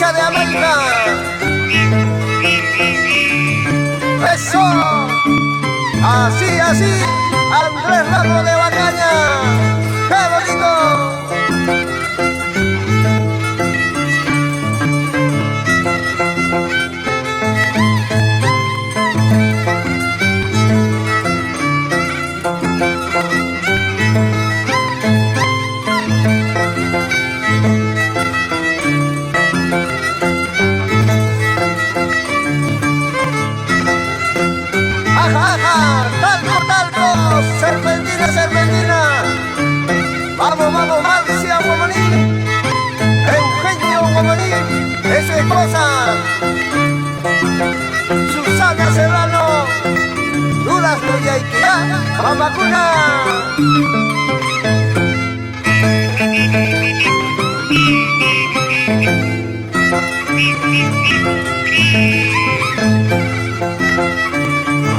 Chicha de América. Eso. Así, así. Andrés Ramos de Bacaña. ¡Qué bonito! ¡Ajá, ajá! ¡Talco, talco! ¡Serpentina, serpentina! ¡Vamos, vamos, Marcia Guamaní! ¡Eugenio Guamaní! ¡Es su esposa! ¡Susana Serrano! ¡Durazno y Aiquirá! ¡Mamacuna!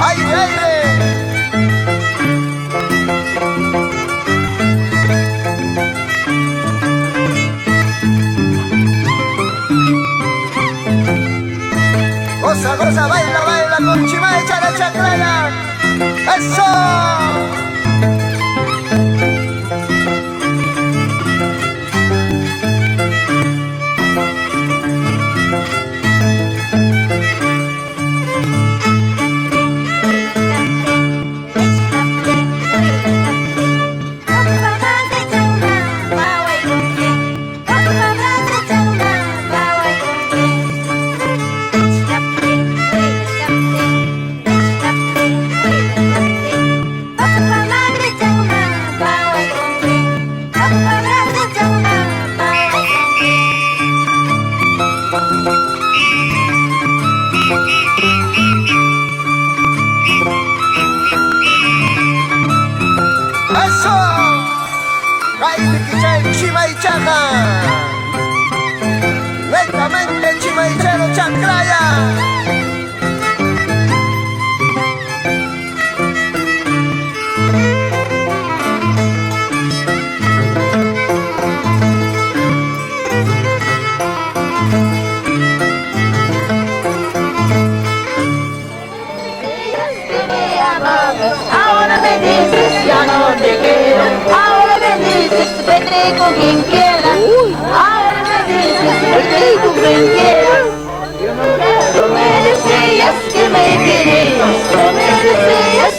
¡Aire, aire! Goza, goza, baila, baila con Chimay, Chara, Chacraya. ¡Eso! ¡Eso! ¡Ay, Chimay, Chaca! ¡Lentamente, Chimaychero, Chacraya! Ahora me dices, ya no te quiero. Ahora me dices, vendré con quien quiera. Ahora me dices, vendré con quien quiera. Tú me decías que me querías, tú me decías